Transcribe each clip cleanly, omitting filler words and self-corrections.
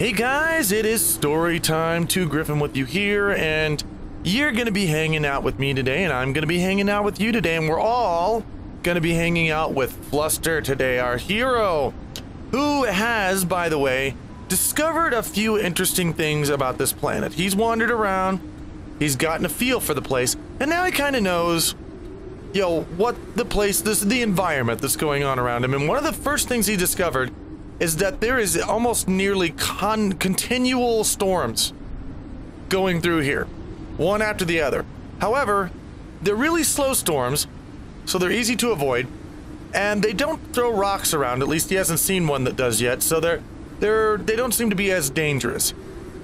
Hey guys, it is story time. Gryphon with you here, and you're gonna be hanging out with me today, and I'm gonna be hanging out with you today, and we're all gonna be hanging out with Fluster today, our hero, who has, by the way, discovered a few interesting things about this planet. He's wandered around, he's gotten a feel for the place, and now he kind of knows, what the place, the environment that's going on around him. And one of the first things he discovered is that there is almost nearly continual storms going through here, one after the other. However, they're really slow storms, so they're easy to avoid, and they don't throw rocks around. At least he hasn't seen one that does yet, so they don't seem to be as dangerous,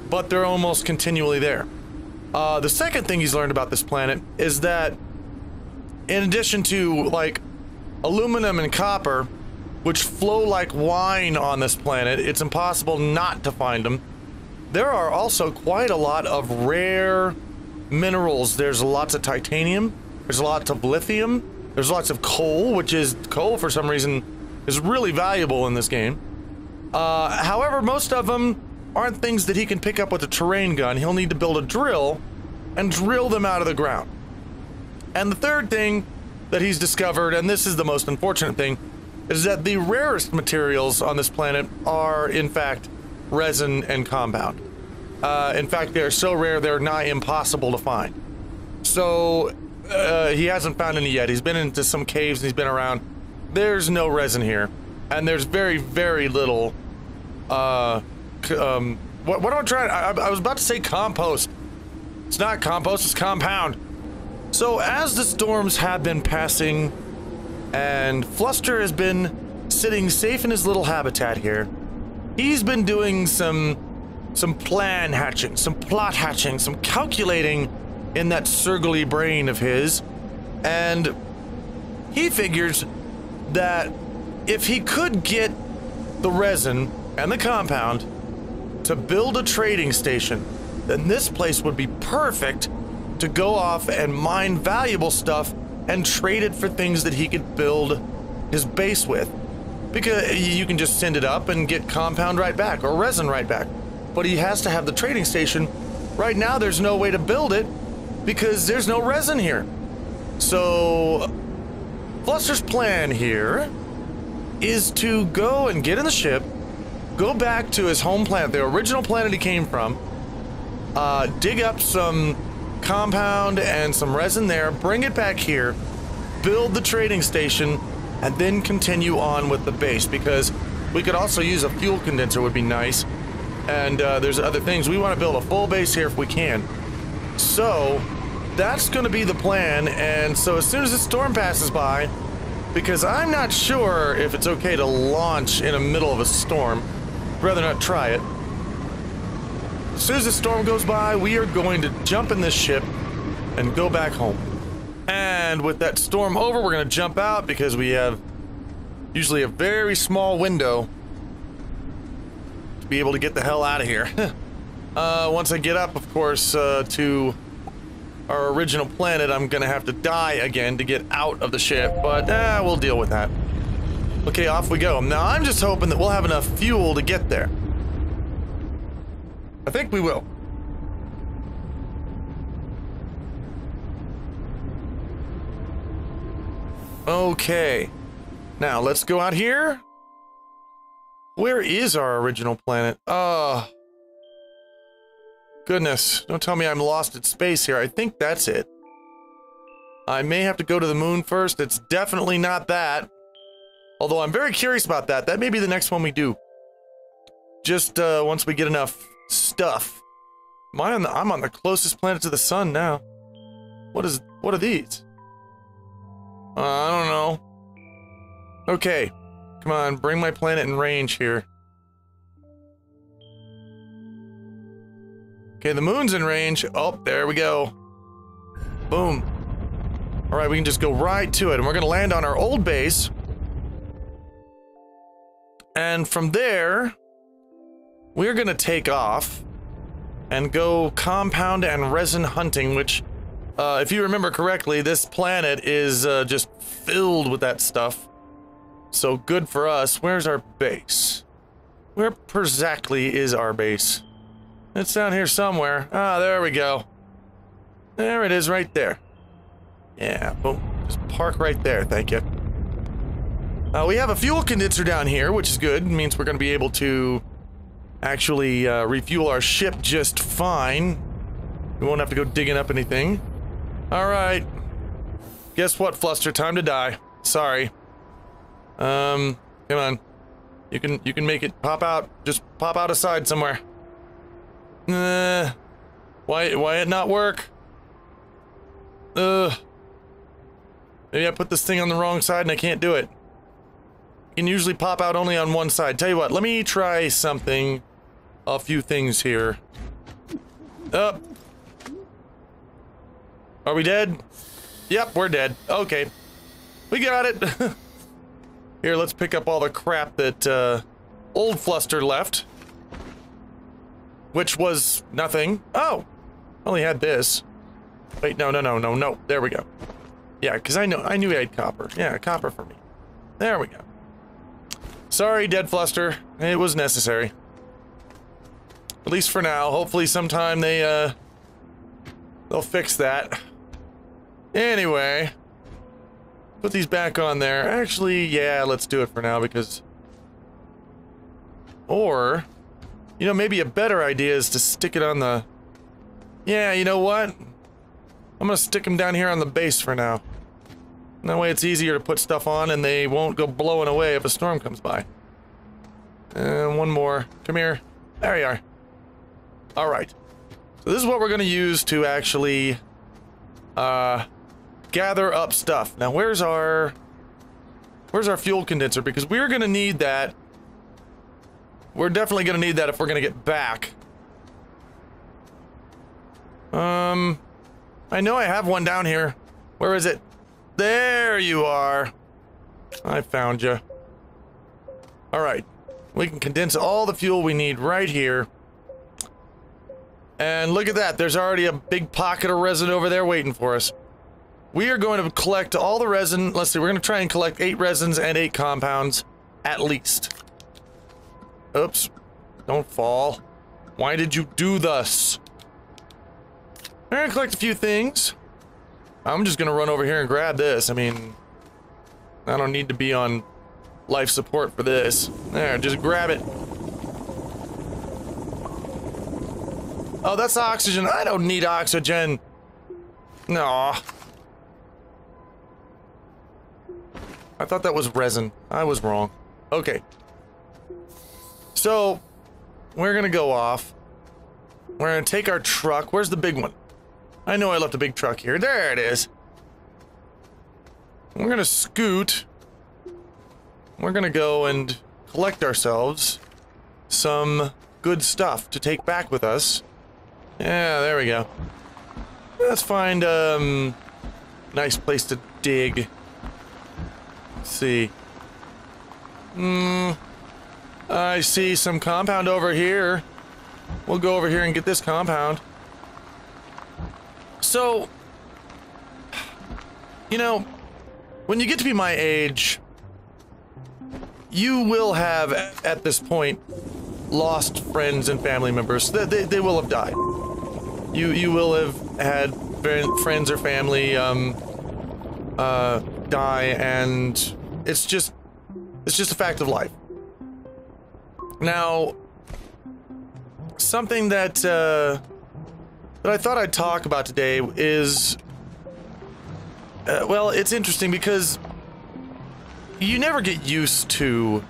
but they're almost continually there. The second thing he's learned about this planet is that in addition to, like, aluminum and copper, which flow like wine on this planet, it's impossible not to find them. There are also quite a lot of rare minerals. There's lots of titanium, there's lots of lithium, there's lots of coal, which is, coal for some reason is really valuable in this game. However, most of them aren't things that he can pick up with a terrain gun. He'll need to build a drill and drill them out of the ground. And the third thing that he's discovered, and this is the most unfortunate thing, is that the rarest materials on this planet are, in fact, resin and compound. In fact, they're so rare they're nigh impossible to find. So, he hasn't found any yet. He's been into some caves and he's been around. There's no resin here. And there's very, very little, what am I trying? I was about to say compost. It's not compost, it's compound. So, as the storms have been passing, and Fluster has been sitting safe in his little habitat here, he's been doing some plan hatching, some plot hatching, some calculating in that surgly brain of his, and he figures that if he could get the resin and the compound to build a trading station, then this place would be perfect to go off and mine valuable stuff and trade it for things that he could build his base with. Because you can just send it up and get compound right back, or resin right back. But he has to have the trading station. Right now there's no way to build it because there's no resin here. So Fluster's plan here is to go and get in the ship, go back to his home planet, the original planet he came from, dig up some compound and some resin there, bring it back here, build the trading station, and then continue on with the base, because we could also use a fuel condenser, would be nice, and there's other things. We want to build a full base here if we can. So that's going to be the plan. And so as soon as the storm passes by, because I'm not sure if it's okay to launch in the middle of a storm, I'd rather not try it. As soon as the storm goes by, we are going to jump in this ship and go back home. And with that storm over, we're going to jump out because we have usually a very small window to be able to get the hell out of here. Once I get up, of course, to our original planet, I'm going to have to die again to get out of the ship, but we'll deal with that. Okay, off we go. Now, I'm just hoping that we'll have enough fuel to get there. I think we will. Okay. Now, let's go out here. Where is our original planet? Oh. Goodness. Don't tell me I'm lost in space here. I think that's it. I may have to go to the moon first. It's definitely not that. Although I'm very curious about that. That may be the next one we do. Just once we get enough stuff. I'm on the closest planet to the sun now. What are these? I don't know. Okay. Come on, bring my planet in range here. Okay, the moon's in range. Oh, there we go. Boom. Alright, we can just go right to it, and we're gonna land on our old base. And from there, we're gonna take off and go compound and resin hunting, which, if you remember correctly, this planet is just filled with that stuff. So good for us. Where's our base? Where exactly is our base? It's down here somewhere. Ah, there we go. There it is right there. Yeah, boom. Just park right there, thank you. We have a fuel condenser down here, which is good. It means we're going to be able to actually refuel our ship just fine. We won't have to go digging up anything. Alright. Guess what, Fluster? Time to die. Sorry. Come on. You can make it pop out. Just pop out aside somewhere. Why it not work? Maybe I put this thing on the wrong side and I can't do it. You can usually pop out only on one side. Tell you what, let me try something. A few things here. Up. Are we dead? Yep, we're dead. Okay. We got it. Here, let's pick up all the crap that old Fluster left. Which was nothing. Oh! Only had this. Wait, no. There we go. Yeah, because I knew he had copper. Yeah, copper for me. There we go. Sorry, dead Fluster. It was necessary. At least for now. Hopefully sometime they'll fix that. Anyway. Put these back on there. Actually, yeah, let's do it for now because... Or... You know, maybe a better idea is to stick it on the... Yeah, you know what? I'm gonna stick them down here on the base for now. That way it's easier to put stuff on and they won't go blowing away if a storm comes by. And one more. Come here. There you are. Alright. So this is what we're gonna use to actually gather up stuff. Now where's our fuel condenser? Because we're gonna need that. We're definitely gonna need that if we're gonna get back. I know I have one down here. Where is it? There you are. I found you. Alright. We can condense all the fuel we need right here. And look at that. There's already a big pocket of resin over there waiting for us. We are going to collect all the resin. Let's see. We're going to try and collect 8 resins and 8 compounds. At least. Oops. Don't fall. Why did you do this? I'm going to collect a few things. I'm just going to run over here and grab this. I mean, I don't need to be on life support for this. There, just grab it. Oh, that's oxygen. I don't need oxygen. No. I thought that was resin. I was wrong. Okay. So, we're going to go off. We're going to take our truck. Where's the big one? I know I left a big truck here. There it is. We're gonna scoot. We're gonna go and collect ourselves some good stuff to take back with us. Yeah, there we go. Let's find nice place to dig. Let's see. I see some compound over here. We'll go over here and get this compound. So, you know, when you get to be my age, you will have, at this point, lost friends and family members. They will have died. You will have had friends or family die, and it's just a fact of life. Now, something that I thought I'd talk about today is, well, it's interesting because you never get used to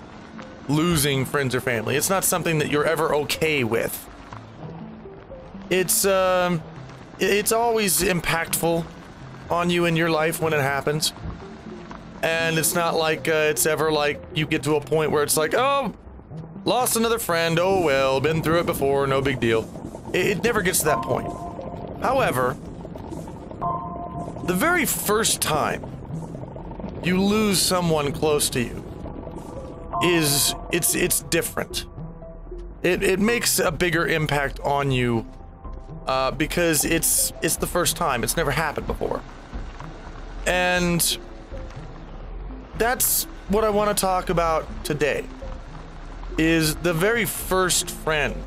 losing friends or family. It's not something that you're ever okay with. It's always impactful on you in your life when it happens. And it's not like it's ever like you get to a point where it's like, oh, lost another friend, oh well, been through it before, no big deal. It never gets to that point. However, the very first time you lose someone close to you it's different. It makes a bigger impact on you because it's the first time. It's never happened before. And that's what I want to talk about today. is the very first friend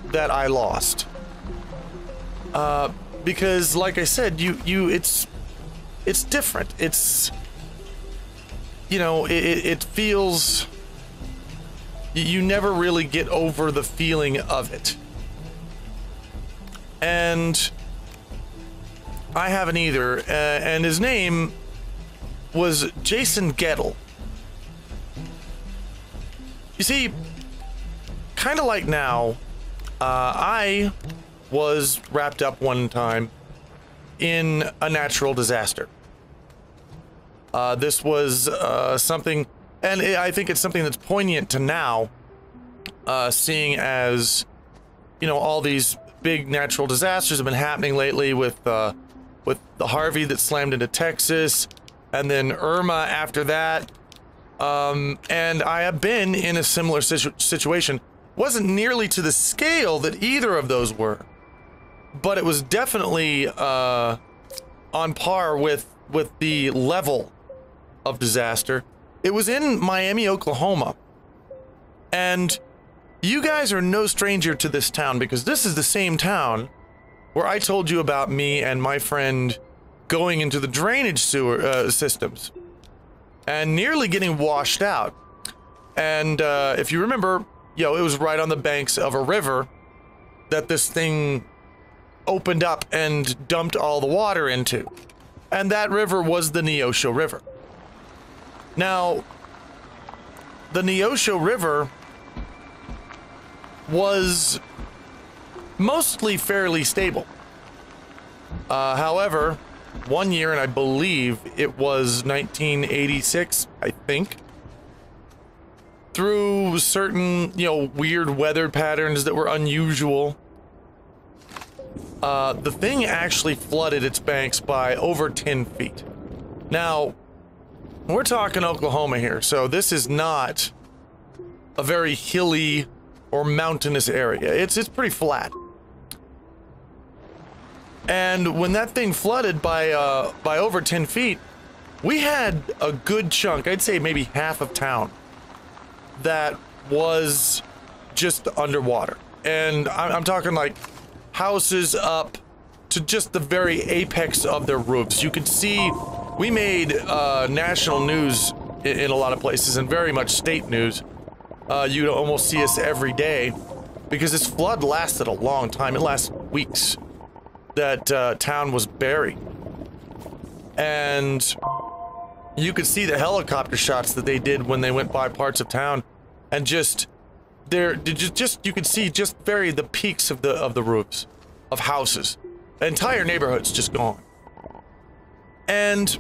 that I lost. Because like I said, it's different. It's, you know, it feels, you never really get over the feeling of it. And I haven't either. And his name was Jason Gettle. You see, kind of like now, I was wrapped up one time in a natural disaster. This was something, and I think it's something that's poignant to now, seeing as, you know, all these big natural disasters have been happening lately with the Harvey that slammed into Texas, and then Irma after that. And I have been in a similar situation. Wasn't nearly to the scale that either of those were, but it was definitely on par with the level of disaster. It was in Miami, Oklahoma. And you guys are no stranger to this town, because this is the same town where I told you about me and my friend going into the drainage sewer systems and nearly getting washed out. And if you remember, you know, it was right on the banks of a river that this thing opened up and dumped all the water into. And that river was the Neosho River. Now, the Neosho River was mostly fairly stable. However, one year, and I believe it was 1986, I think, through certain, you know, weird weather patterns that were unusual, the thing actually flooded its banks by over 10 feet. Now, we're talking Oklahoma here, so this is not a very hilly or mountainous area. It's pretty flat. And when that thing flooded by over 10 feet, we had a good chunk, I'd say maybe half of town, that was just underwater. And I'm talking like houses up to just the very apex of their roofs. You could see, we made national news in a lot of places, and very much state news. You'd almost see us every day, because this flood lasted a long time. It lasted weeks. That town was buried. And you could see the helicopter shots that they did when they went by parts of town, and just you could see just the peaks of the roofs of houses. The entire neighborhood's just gone. And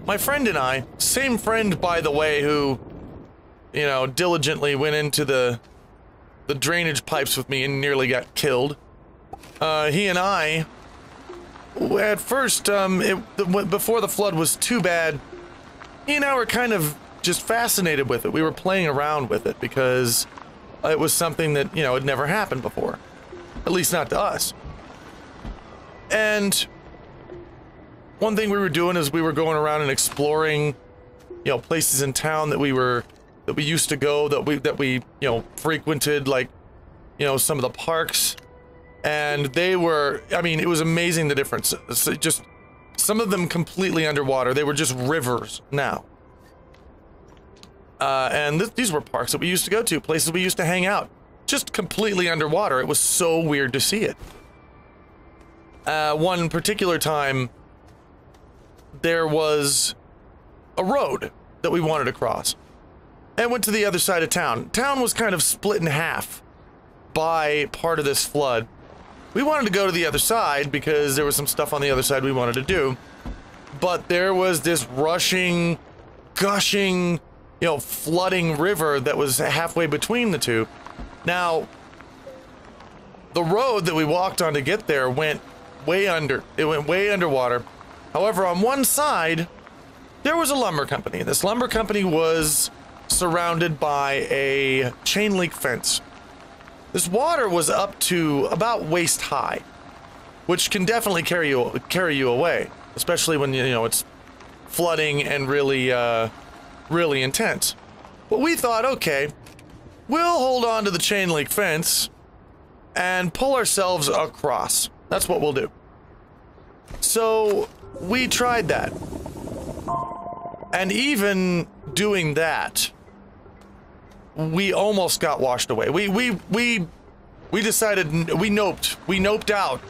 my friend and I, same friend by the way, who, you know, diligently went into the drainage pipes with me and nearly got killed. He and I, at first, before the flood was too bad, he and I were kind of just fascinated with it. We were playing around with it because it was something that, you know, had never happened before. At least not to us. And one thing we were doing is we were going around and exploring, you know, places in town that we used to go, that we, you know, frequented, like, you know, some of the parks. And they were, I mean, it was amazing the difference. So just some of them completely underwater. They were just rivers now. And these were parks that we used to go to, places we used to hang out, just completely underwater. It was so weird to see it. One particular time, there was a road that we wanted to cross, and went to the other side of town. Town was kind of split in half by part of this flood. We wanted to go to the other side because there was some stuff on the other side we wanted to do, but there was this rushing, gushing, you know, flooding river that was halfway between the two. Now, the road that we walked on to get there went way under. It went way underwater. However, on one side, there was a lumber company. This lumber company was surrounded by a chain link fence. This water was up to about waist high, which can definitely carry you away, especially when, you know, it's flooding and really, really intense. But we thought, okay, we'll hold on to the chain link fence and pull ourselves across. That's what we'll do. So we tried that. And even doing that, we almost got washed away. We decided, we noped out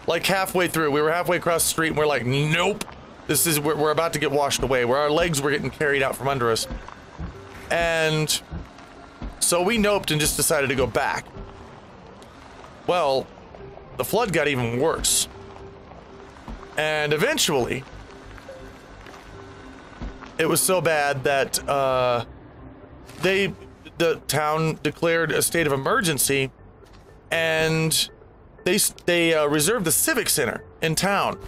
like halfway through. We were halfway across the street and we're like, nope. We're about to get washed away, where our legs were getting carried out from under us. And so we noped and just decided to go back. Well, the flood got even worse. And eventually, it was so bad that the town declared a state of emergency, and they reserved the civic center in town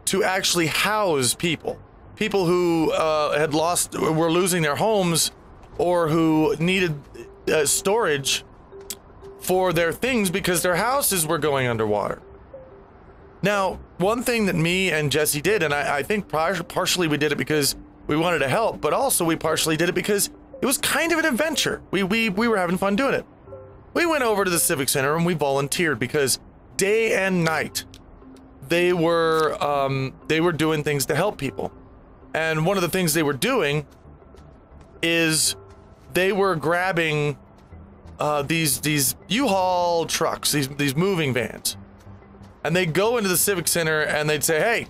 to actually house people who were losing their homes, or who needed storage for their things because their houses were going underwater. Now, one thing that me and Jesse did, and I think partially we did it because we wanted to help, but also we partially did it because it was kind of an adventure. We were having fun doing it. We went over to the Civic Center and we volunteered because day and night they were doing things to help people. And one of the things they were doing is they were grabbing these U-Haul trucks, these moving vans. And they'd go into the Civic Center and they'd say, hey,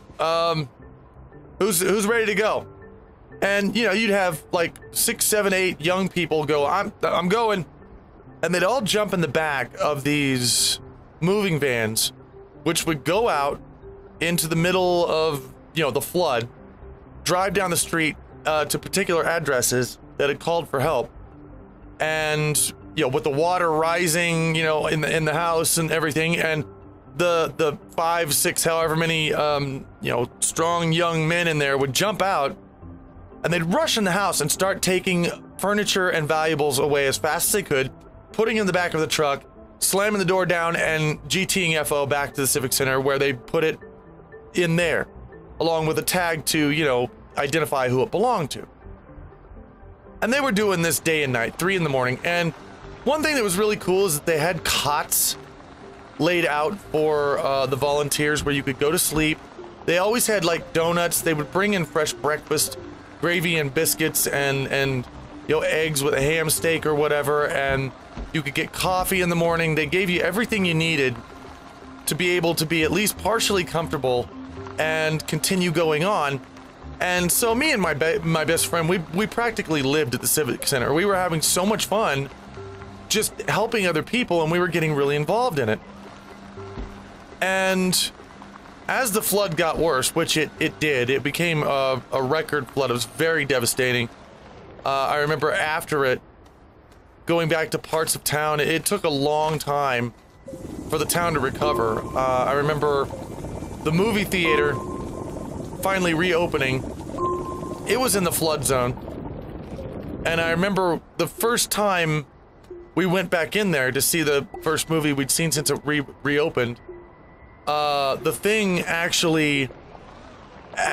who's ready to go? And, you know, you'd have like 6, 7, 8 young people go, I'm going. And they'd all jump in the back of these moving vans, which would go out into the middle of, you know, the flood, drive down the street to particular addresses that had called for help. And, you know, with the water rising, you know, in the house and everything, and the 5, 6, however many, you know, strong young men in there would jump out, and they'd rush in the house and start taking furniture and valuables away as fast as they could, putting in the back of the truck, slamming the door down, and GTing FO back to the Civic Center, where they put it in there, along with a tag to, you know, identify who it belonged to. And they were doing this day and night, 3 in the morning. And one thing that was really cool is that they had cots laid out for the volunteers where you could go to sleep. They always had like donuts. They would bring in fresh breakfast, gravy and biscuits, and you know, eggs with a ham steak or whatever. And you could get coffee in the morning. They gave you everything you needed to be able to be at least partially comfortable and continue going on. And so me and my best friend, we practically lived at the Civic Center. We were having so much fun just helping other people, and we were getting really involved in it. And as the flood got worse, which it did, it became a record flood. It was very devastating. I remember after it, going back to parts of town, it took a long time for the town to recover. I remember the movie theater finally reopening. It was in the flood zone. And I remember the first time we went back in there to see the first movie we'd seen since it reopened. The thing actually,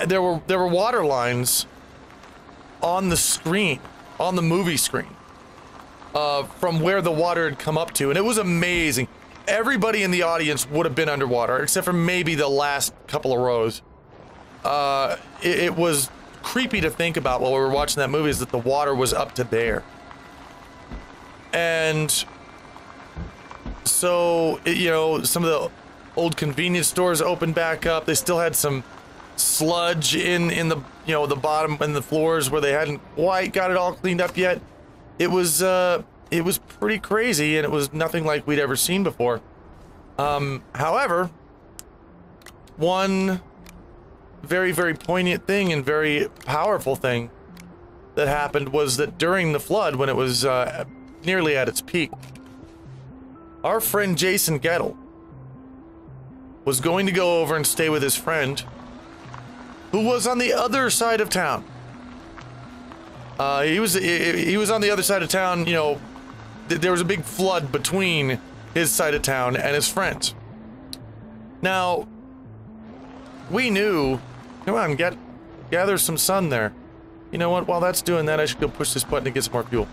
there were water lines on the screen, on the movie screen, from where the water had come up to, and it was amazing. Everybody in the audience would have been underwater, except for maybe the last couple of rows. It was creepy to think about while we were watching that movie, is that the water was up to there. And so, you know, some of the old convenience stores opened back up. They still had some sludge in the, you know, the bottom and the floors where they hadn't quite got it all cleaned up yet. It was pretty crazy, and it was nothing like we'd ever seen before. However, one very, very poignant thing and very powerful thing that happened was that during the flood, when it was nearly at its peak, our friend Jason Gettle was going to go over and stay with his friend, who was on the other side of town. He was on the other side of town, you know. There was a big flood between his side of town and his friends. Now, we knew, come on, gather some sun there. You know what, while that's doing that, I should go push this button to get some more fuel.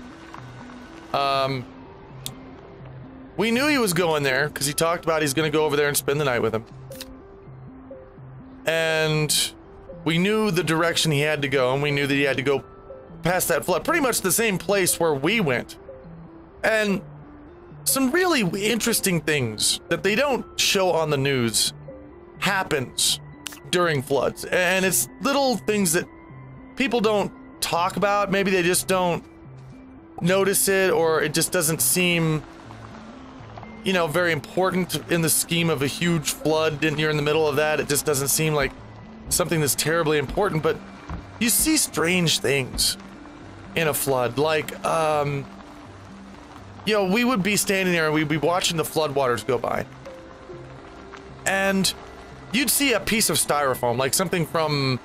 We knew he was going there because he talked about he's going to go over there and spend the night with him. And we knew the direction he had to go, and we knew that he had to go past that flood, pretty much the same place where we went. And some really interesting things that they don't show on the news happens during floods. And it's little things that people don't talk about. Maybe they just don't notice it, or it just doesn't seem, you know, very important in the scheme of a huge flood, and you're in the middle of that. It just doesn't seem like something that's terribly important, but you see strange things in a flood. Like, you know, we would be standing there and we'd be watching the floodwaters go by, and you'd see a piece of styrofoam, like something from,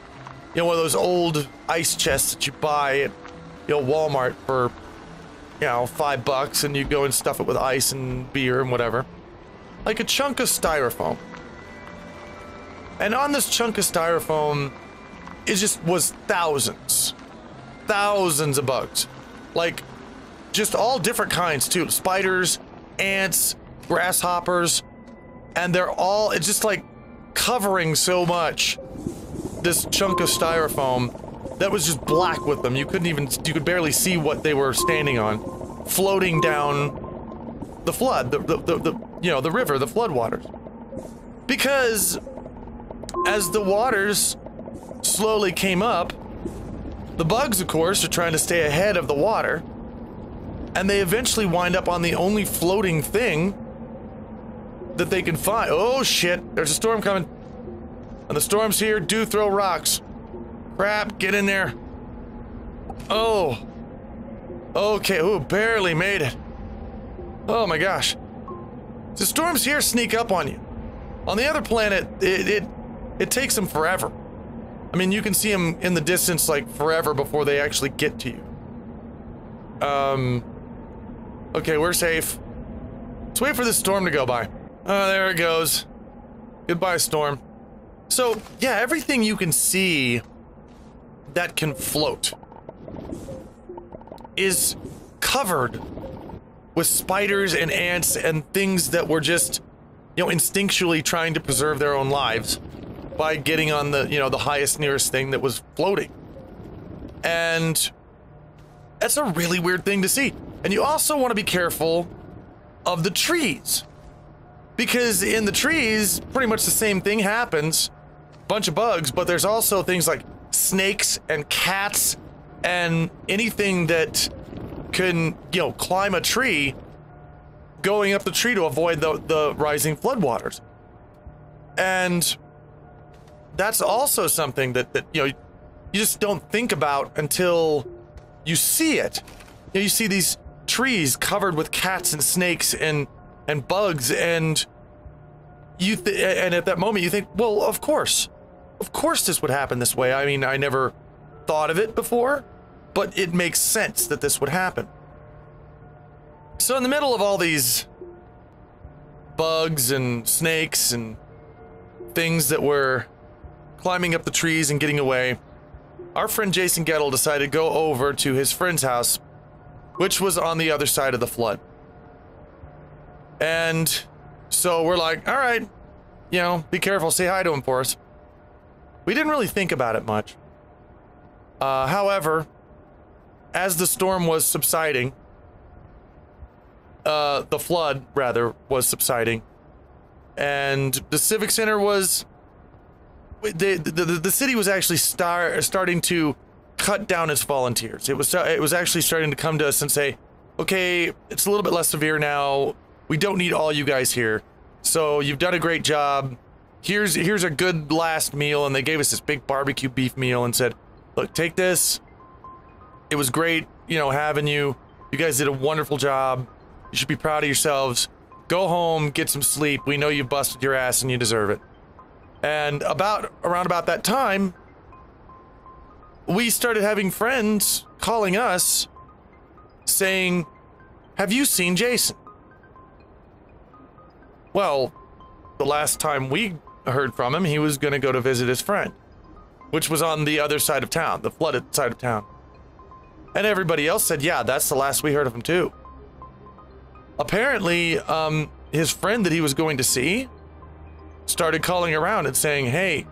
you know, one of those old ice chests that you buy at, you know, Walmart for, you know, $5, and you go and stuff it with ice and beer and whatever. Like a chunk of styrofoam. And on this chunk of styrofoam, it just was thousands of bugs. Like, just all different kinds too. Spiders, ants, grasshoppers, and they're all, it's just like covering so much this chunk of styrofoam that was just black with them. You couldn't even, you could barely see what they were standing on, floating down the flood, you know, the river, the floodwaters. Because as the waters slowly came up, the bugs, of course, are trying to stay ahead of the water, and they eventually wind up on the only floating thing that they can find. Oh shit, there's a storm coming. And the storm's here, do throw rocks. Crap, get in there. Oh. Okay, ooh, barely made it. Oh my gosh. The storms here sneak up on you. On the other planet, it takes them forever. I mean, you can see them in the distance like forever before they actually get to you. Okay, we're safe. Let's wait for this storm to go by. Oh, there it goes. Goodbye, storm. So, yeah, everything you can see that can float is covered with spiders and ants and things that were just, you know, instinctually trying to preserve their own lives by getting on the, you know, the highest nearest thing that was floating. And that's a really weird thing to see. And you also want to be careful of the trees, because in the trees, pretty much the same thing happens. Bunch of bugs, but there's also things like snakes and cats and anything that can, you know, climb a tree, going up the tree to avoid the rising floodwaters. And that's also something that you know, you just don't think about until you see it. You know, you see these trees covered with cats and snakes and bugs, and and at that moment you think, well, of course this would happen this way. I mean, I never thought of it before, but it makes sense that this would happen. So in the middle of all these bugs and snakes and things that were climbing up the trees and getting away, our friend Jason Gettle decided to go over to his friend's house, which was on the other side of the flood. And so we're like, all right, you know, be careful, say hi to him for us. We didn't really think about it much. However, as the storm was subsiding, the flood, rather, was subsiding, and the Civic Center was, the city was actually starting to cut down its volunteers. It was actually starting to come to us and say, okay, it's a little bit less severe now. We don't need all you guys here. So you've done a great job. Here's a good last meal. And they gave us this big barbecue beef meal and said, look, take this. It was great, you know, having you. You guys did a wonderful job. You should be proud of yourselves. Go home, get some sleep. We know you busted your ass and you deserve it. And around about that time, we started having friends calling us saying, have you seen Jason? Well, the last time we heard from him, he was going to go to visit his friend, which was on the other side of town, the flooded side of town. And everybody else said, yeah, that's the last we heard of him too. apparently, his friend that he was going to see started calling around and saying, hey,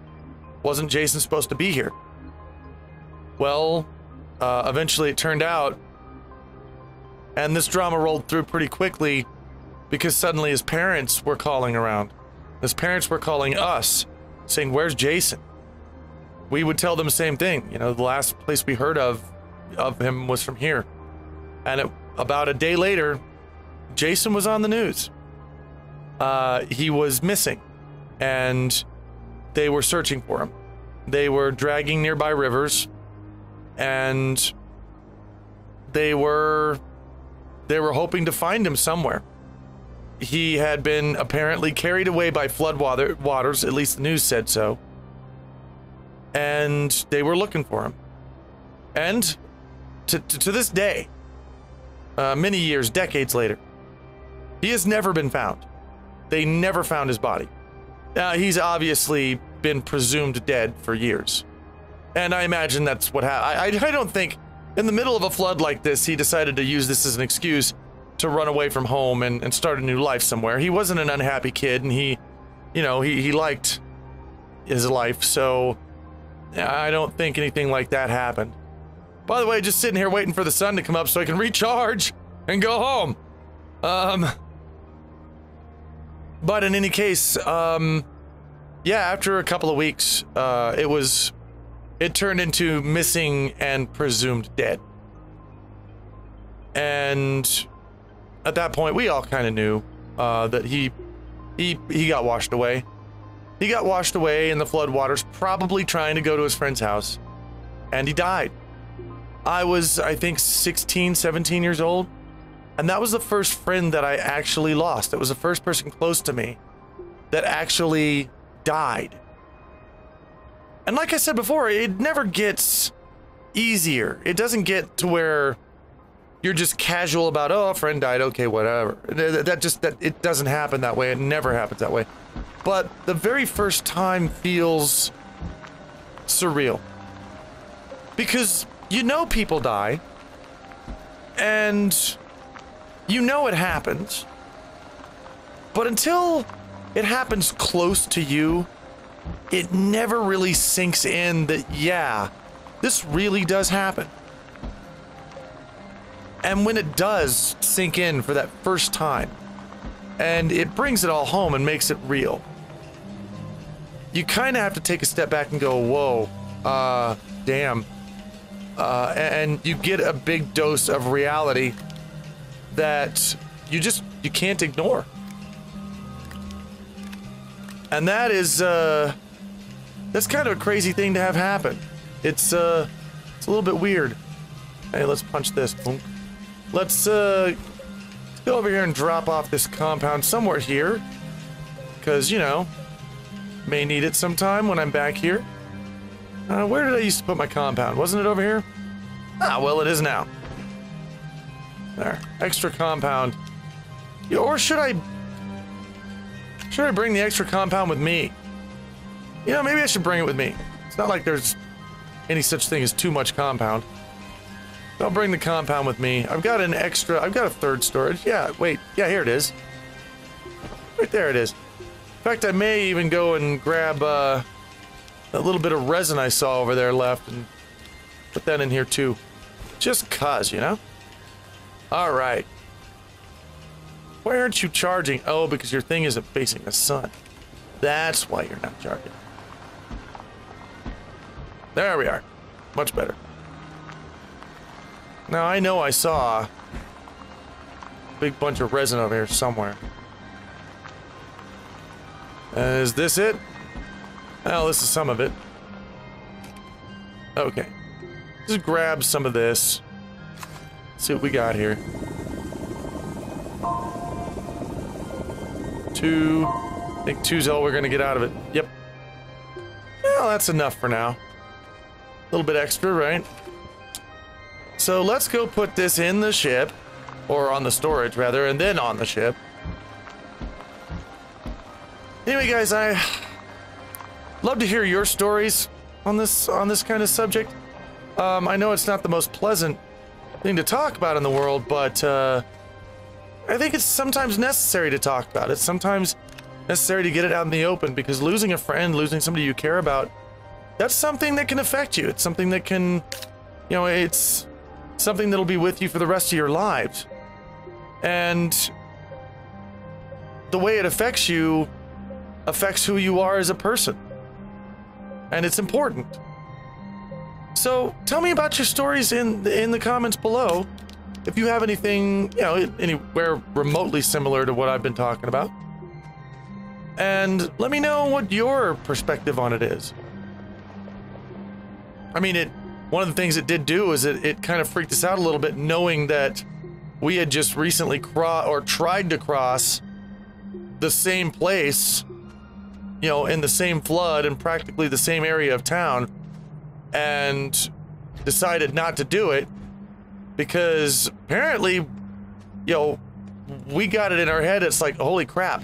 wasn't Jason supposed to be here? Well, eventually it turned out, and this drama rolled through pretty quickly because suddenly his parents were calling around. His parents were calling us, saying, where's Jason? We would tell them the same thing. You know, the last place we heard of him was from here. And about a day later, Jason was on the news. He was missing, and they were searching for him. They were dragging nearby rivers, and they were hoping to find him somewhere. He had been apparently carried away by flood waters, at least the news said so. And they were looking for him. And to this day, many years, decades later, he has never been found. They never found his body. He's obviously been presumed dead for years. And I imagine that's what happened. I don't think in the middle of a flood like this, he decided to use this as an excuse to run away from home and start a new life somewhere. He wasn't an unhappy kid, and he liked his life, so I don't think anything like that happened. By the way, just sitting here waiting for the sun to come up so I can recharge and go home. But in any case, yeah, after a couple of weeks, it turned into missing and presumed dead. And at that point, we all kind of knew that he got washed away. He got washed away in the floodwaters, probably trying to go to his friend's house, and he died. I was, I think, 16, 17 years old, and that was the first friend that I actually lost. It was the first person close to me that actually died. And like I said before, it never gets easier. It doesn't get to where you're just casual about, oh, a friend died, okay, whatever. It doesn't happen that way. It never happens that way. But the very first time feels surreal. Because you know people die, and you know it happens, but until it happens close to you, it never really sinks in that, yeah, this really does happen. And when it does sink in for that first time, and it brings it all home and makes it real, you kind of have to take a step back and go, whoa, damn. And you get a big dose of reality that you can't ignore. And that is, that's kind of a crazy thing to have happen. It's a little bit weird. Hey, let's punch this. Let's go over here and drop off this compound somewhere here. Because, you know, may need it sometime when I'm back here. Where did I used to put my compound? Wasn't it over here? Ah, well, it is now. There. Extra compound. Yeah, or should I bring the extra compound with me? You know, maybe I should bring it with me. It's not like there's any such thing as too much compound. I'll bring the compound with me. I've got a third storage. Yeah, wait. Yeah, here it is. Right there it is. In fact, I may even go and grab that little bit of resin I saw over there left and put that in here too. Just cuz, you know? Alright. Why aren't you charging? Oh, because your thing isn't facing the sun. That's why you're not charging. There we are. Much better. Now, I know I saw a big bunch of resin over here somewhere. Is this it? Well, this is some of it. Okay. Just grab some of this. See what we got here. 2. I think 2's all we're gonna get out of it. Yep. Well, that's enough for now. A little bit extra, right? So let's go put this in the ship. Or on the storage, rather, and then on the ship. Anyway, guys, I love to hear your stories on this kind of subject. I know it's not the most pleasant thing to talk about in the world, but I think it's sometimes necessary to talk about it. Sometimes necessary to get it out in the open, because losing a friend, losing somebody you care about, that's something that can affect you. It's something that can, you know, it's something that'll be with you for the rest of your lives. And the way it affects you affects who you are as a person. And it's important. So tell me about your stories in the comments below. If you have anything, you know, anywhere remotely similar to what I've been talking about. And let me know what your perspective on it is. I mean, one of the things it did do is it kind of freaked us out a little bit, knowing that we had just recently tried to cross the same place, you know, in the same flood in practically the same area of town, and decided not to do it because apparently, you know, we got it in our head. It's like, holy crap,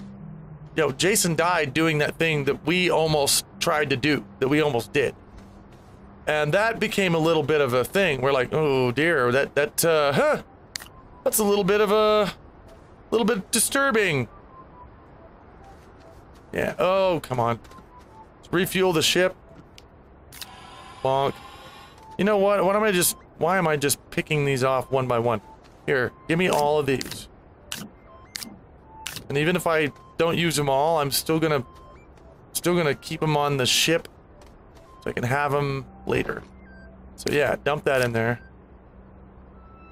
you know, Jason died doing that thing that we almost tried to do, that we almost did. And that became a little bit of a thing. We're like, oh dear, that's a little bit disturbing. Yeah, oh, come on. Let's refuel the ship. Bonk. You know what? Why am I just picking these off one by one? Here, give me all of these. And even if I don't use them all, I'm still gonna keep them on the ship so I can have them later. So yeah, dump that in there.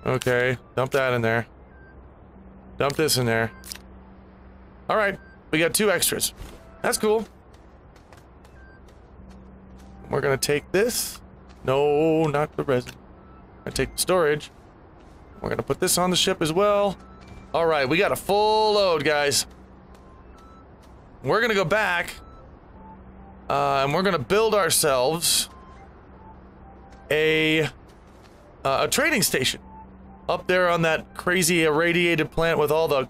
Okay, dump that in there. Dump this in there. All right, we got 2 extras. That's cool. We're gonna take this. No, not the resin. We're gonna take the storage. We're gonna put this on the ship as well. All right, we got a full load, guys. We're gonna go back, and we're gonna build ourselves a trading station up there on that crazy irradiated planet with all the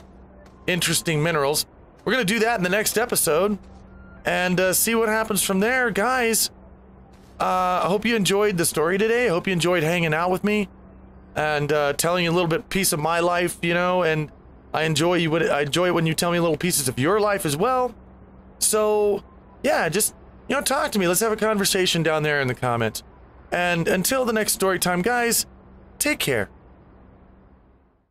interesting minerals. We're gonna do that in the next episode and see what happens from there, guys. I hope you enjoyed the story today. I hope you enjoyed hanging out with me and telling you a little bit piece of my life, you know, and I enjoy it when you tell me little pieces of your life as well. So yeah, just, you know, talk to me. Let's have a conversation down there in the comments. And until the next story time, guys, take care.